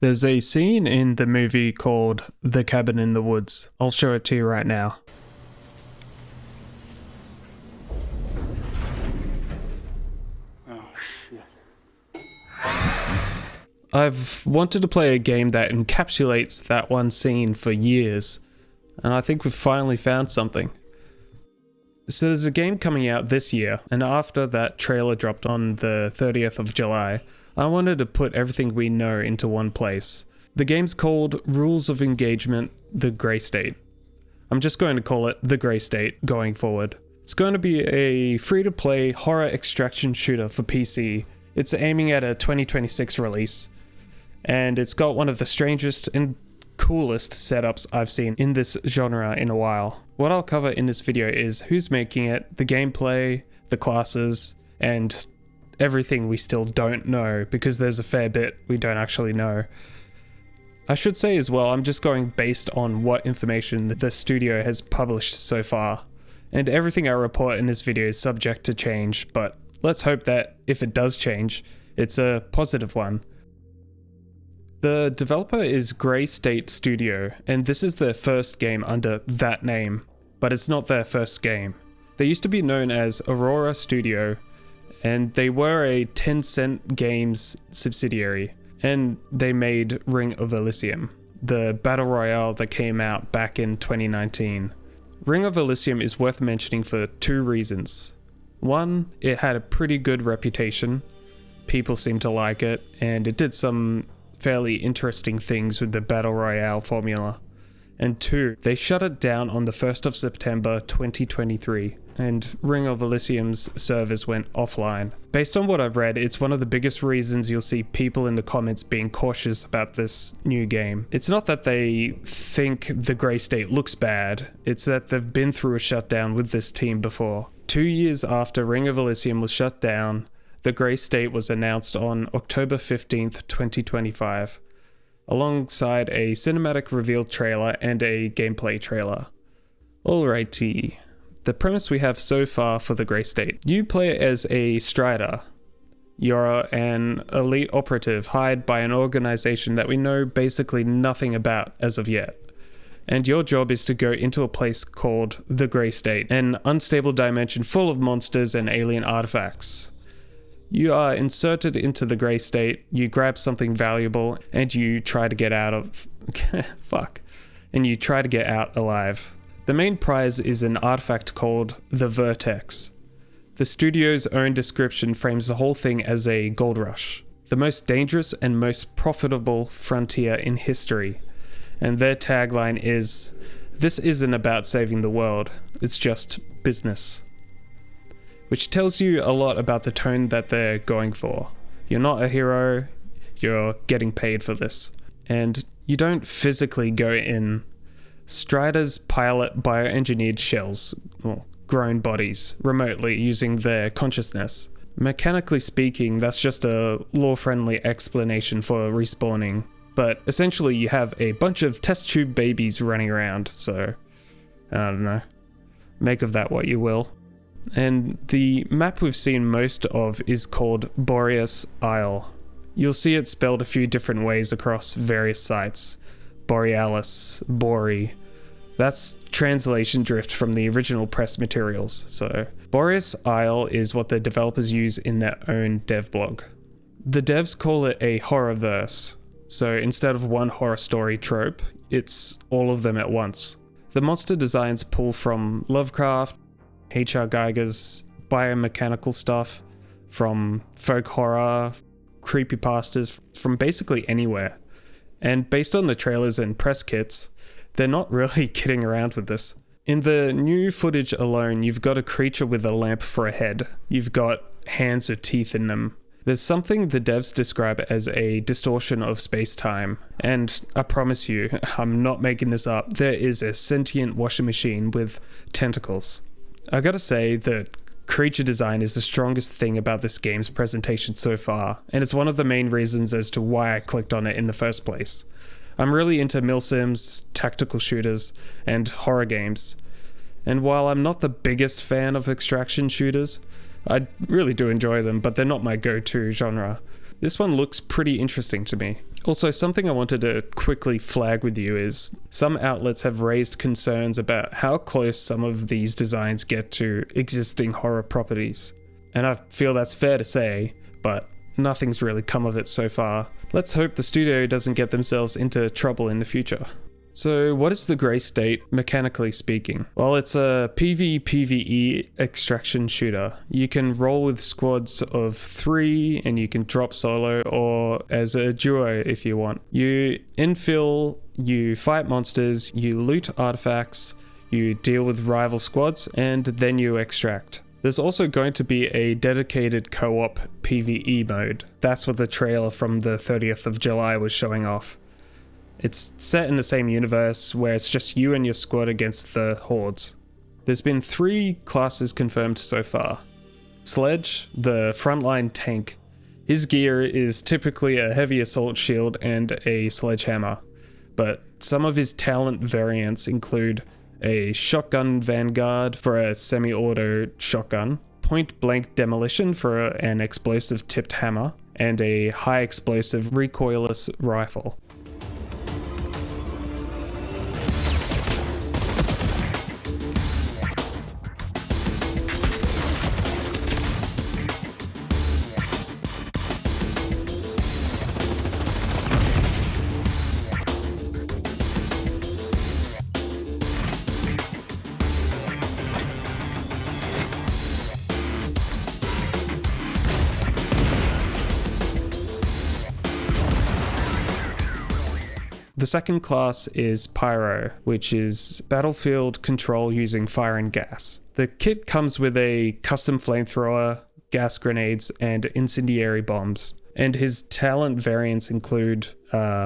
There's a scene in the movie called The Cabin in the Woods. I'll show it to you right now. Oh, shit. I've wanted to play a game that encapsulates that one scene for years, and I think we've finally found something. So there's a game coming out this year, and after that trailer dropped on the 30th of July, I wanted to put everything we know into one place. The game's called Rules of Engagement: The Grey State. I'm just going to call it The Grey State going forward. It's going to be a free-to-play horror extraction shooter for PC. It's aiming at a 2026 release, and it's got one of the strangest and coolest setups I've seen in this genre in a while. What I'll cover in this video is who's making it, the gameplay, the classes, and everything we still don't know, because there's a fair bit we don't actually know. I should say as well, I'm just going based on what information the studio has published so far, and everything I report in this video is subject to change, but let's hope that if it does change, it's a positive one. The developer is Grey State Studio, and this is their first game under that name, but it's not their first game. They used to be known as Aurora Studio, and they were a Tencent Games subsidiary, and they made Ring of Elysium, the battle royale that came out back in 2019. Ring of Elysium is worth mentioning for two reasons. One, it had a pretty good reputation, people seemed to like it, and it did some fairly interesting things with the battle royale formula. And two, they shut it down on the 1st of September 2023, and Ring of Elysium's servers went offline. Based on what I've read, it's one of the biggest reasons you'll see people in the comments being cautious about this new game. It's not that they think the Grey State looks bad, it's that they've been through a shutdown with this team before. 2 years after Ring of Elysium was shut down, the Grey State was announced on October 15th, 2025. Alongside a cinematic reveal trailer and a gameplay trailer. Alrighty, the premise we have so far for the Grey State. You play as a Strider. You're an elite operative hired by an organization that we know basically nothing about as of yet. And your job is to go into a place called the Grey State, an unstable dimension full of monsters and alien artifacts. You are inserted into the Grey State, you grab something valuable, and you try to get out of... And you try to get out alive. The main prize is an artifact called the Vertex. The studio's own description frames the whole thing as a gold rush. The most dangerous and most profitable frontier in history. And their tagline is, "This isn't about saving the world, it's just business." Which tells you a lot about the tone that they're going for. You're not a hero, you're getting paid for this. And you don't physically go in. Striders pilot bioengineered shells, or grown bodies, remotely using their consciousness. Mechanically speaking, that's just a lore-friendly explanation for respawning. But essentially you have a bunch of test tube babies running around, so I don't know. Make of that what you will. And the map we've seen most of is called Boreas Isle. You'll see it spelled a few different ways across various sites. Borealis, Bori. That's translation drift from the original press materials, so Boreas Isle is what the developers use in their own dev blog. The devs call it a Horrorverse, so instead of one horror story trope, it's all of them at once. The monster designs pull from Lovecraft, H.R. Geiger's biomechanical stuff, from folk horror, creepypastas, from basically anywhere. And based on the trailers and press kits, they're not really kidding around with this. In the new footage alone, you've got a creature with a lamp for a head. You've got hands with teeth in them. There's something the devs describe as a distortion of space-time. And I promise you, I'm not making this up, there is a sentient washing machine with tentacles. I gotta say that creature design is the strongest thing about this game's presentation so far, and it's one of the main reasons as to why I clicked on it in the first place. I'm really into milsims, tactical shooters, and horror games. And while I'm not the biggest fan of extraction shooters, I really do enjoy them, but they're not my go-to genre. This one looks pretty interesting to me. Also, something I wanted to quickly flag with you is some outlets have raised concerns about how close some of these designs get to existing horror properties. And I feel that's fair to say, but nothing's really come of it so far. Let's hope the studio doesn't get themselves into trouble in the future. So what is the Grey State, mechanically speaking? Well, it's a PvPvE extraction shooter. You can roll with squads of 3 and you can drop solo or as a duo if you want. You infill, you fight monsters, you loot artifacts, you deal with rival squads, and then you extract. There's also going to be a dedicated co-op PvE mode. That's what the trailer from the 30th of July was showing off. It's set in the same universe where it's just you and your squad against the hordes. There's been 3 classes confirmed so far. Sledge, the frontline tank. His gear is typically a heavy assault shield and a sledgehammer, but some of his talent variants include a shotgun vanguard for a semi-auto shotgun, point-blank demolition for an explosive tipped hammer, and a high-explosive recoilless rifle. The second class is Pyro, which is battlefield control using fire and gas. The kit comes with a custom flamethrower, gas grenades, and incendiary bombs. And his talent variants include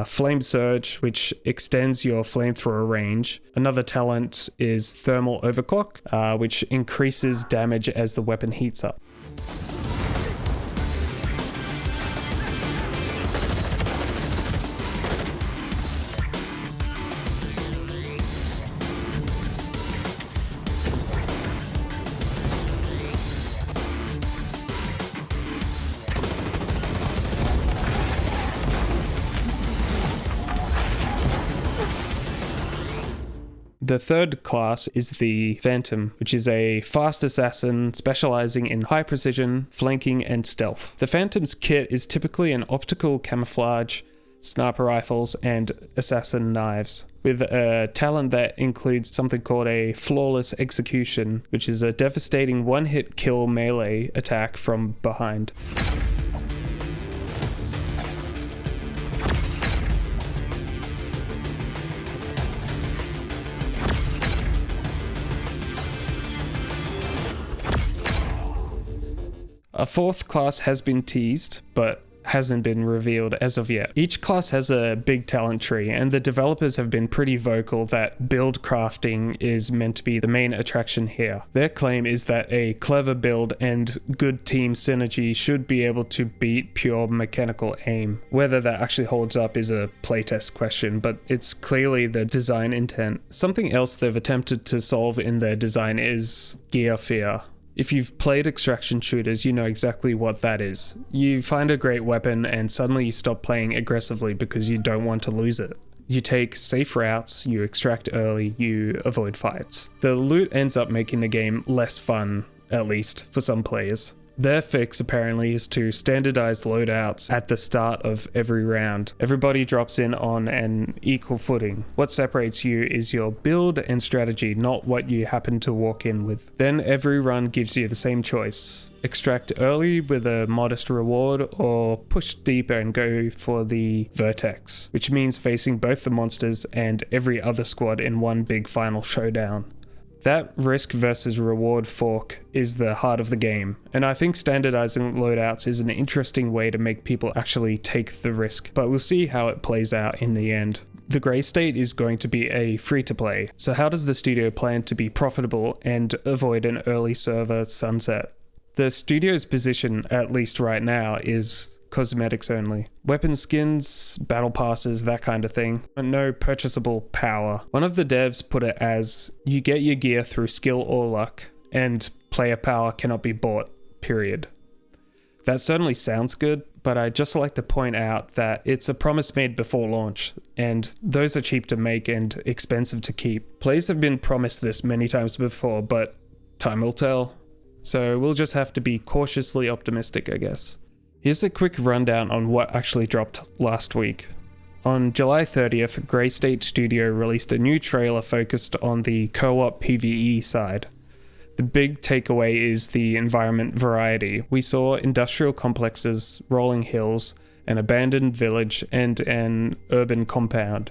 Flame Surge, which extends your flamethrower range. Another talent is Thermal Overclock, which increases damage as the weapon heats up. The third class is the Phantom, which is a fast assassin specializing in high precision, flanking, and stealth. The Phantom's kit is typically an optical camouflage, sniper rifles, and assassin knives, with a talent that includes something called a flawless execution, which is a devastating one-hit kill melee attack from behind. A fourth class has been teased, but hasn't been revealed as of yet. Each class has a big talent tree, and the developers have been pretty vocal that build crafting is meant to be the main attraction here. Their claim is that a clever build and good team synergy should be able to beat pure mechanical aim. Whether that actually holds up is a playtest question, but it's clearly the design intent. Something else they've attempted to solve in their design is gear fear. If you've played extraction shooters, you know exactly what that is. You find a great weapon and suddenly you stop playing aggressively because you don't want to lose it. You take safe routes, you extract early, you avoid fights. The loot ends up making the game less fun, at least for some players. Their fix apparently is to standardize loadouts at the start of every round. Everybody drops in on an equal footing. What separates you is your build and strategy, not what you happen to walk in with. Then every run gives you the same choice. Extract early with a modest reward, or push deeper and go for the vertex, which means facing both the monsters and every other squad in one big final showdown. That risk versus reward fork is the heart of the game, and I think standardizing loadouts is an interesting way to make people actually take the risk, but we'll see how it plays out in the end. The Grey State is going to be a free-to-play, so how does the studio plan to be profitable and avoid an early server sunset? The studio's position, at least right now, is cosmetics only. Weapon skins, battle passes, that kind of thing, and no purchasable power. One of the devs put it as, you get your gear through skill or luck, and player power cannot be bought, period. That certainly sounds good, but I'd just like to point out that it's a promise made before launch, and those are cheap to make and expensive to keep. Players have been promised this many times before, but time will tell. So we'll just have to be cautiously optimistic, I guess. Here's a quick rundown on what actually dropped last week. On July 30th, Greystate Studio released a new trailer focused on the co-op PvE side. The big takeaway is the environment variety. We saw industrial complexes, rolling hills, an abandoned village, and an urban compound.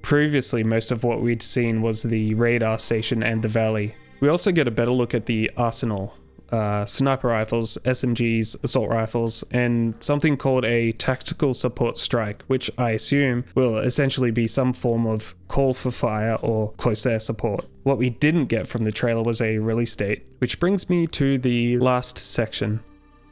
Previously, most of what we'd seen was the radar station and the valley. We also get a better look at the arsenal. Sniper rifles, SMGs, assault rifles, and something called a tactical support strike, which I assume will essentially be some form of call for fire or close air support. What we didn't get from the trailer was a release date, which brings me to the last section.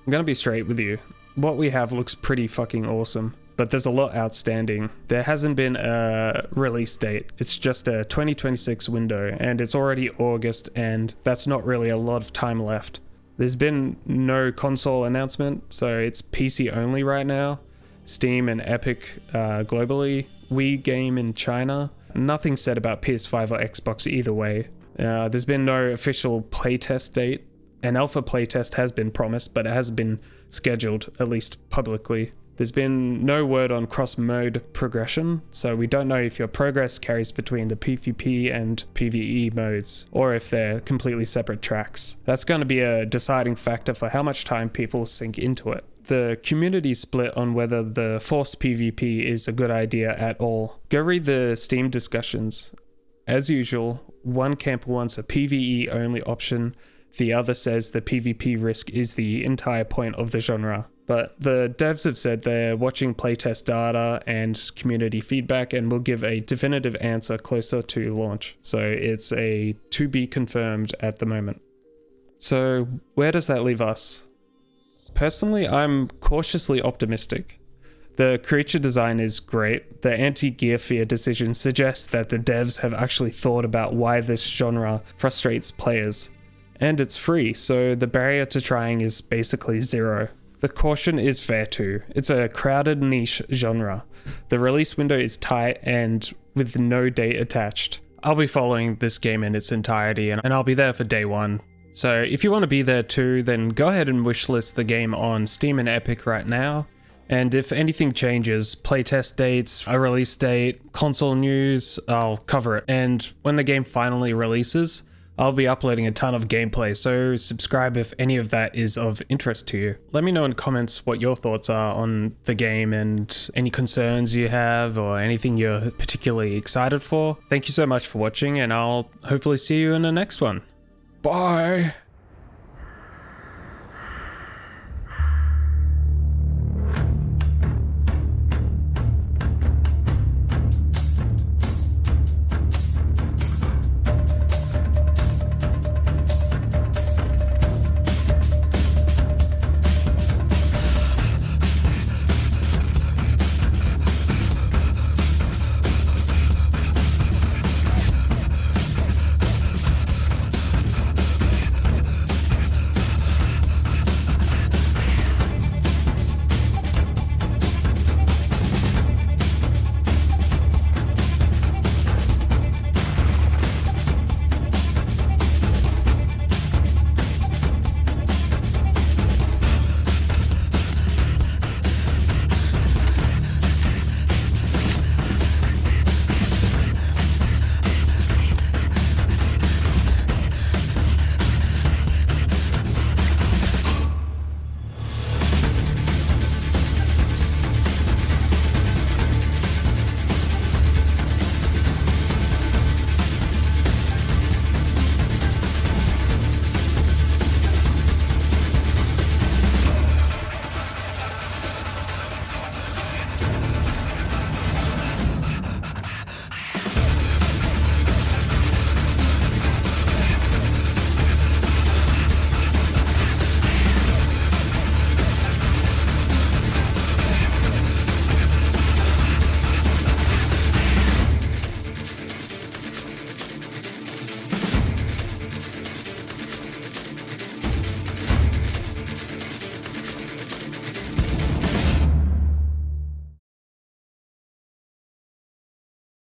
I'm gonna be straight with you. What we have looks pretty fucking awesome, but there's a lot outstanding. There hasn't been a release date. It's just a 2026 window, and it's already August, and that's not really a lot of time left. There's been no console announcement, so it's PC only right now. Steam and Epic globally, Wii game in China. Nothing said about PS5 or Xbox either way. There's been no official playtest date. An alpha playtest has been promised, but it hasn't been scheduled, at least publicly. There's been no word on cross-mode progression, so we don't know if your progress carries between the PvP and PvE modes, or if they're completely separate tracks. That's going to be a deciding factor for how much time people sink into it. The community split on whether the forced PvP is a good idea at all. Go read the Steam discussions. As usual, one camper wants a PvE only option, the other says the PvP risk is the entire point of the genre. But the devs have said they're watching playtest data and community feedback and will give a definitive answer closer to launch. So it's a to be confirmed at the moment. So where does that leave us? Personally, I'm cautiously optimistic. The creature design is great. The anti-gear fear decision suggests that the devs have actually thought about why this genre frustrates players. And it's free, so the barrier to trying is basically zero. The caution is fair too. It's a crowded niche genre. The release window is tight and with no date attached. I'll be following this game in its entirety and I'll be there for day one. So if you want to be there too, then go ahead and wishlist the game on Steam and Epic right now. And if anything changes, playtest dates, a release date, console news, I'll cover it. And when the game finally releases, I'll be uploading a ton of gameplay, so subscribe if any of that is of interest to you. Let me know in comments what your thoughts are on the game and any concerns you have or anything you're particularly excited for. Thank you so much for watching, and I'll hopefully see you in the next one. Bye!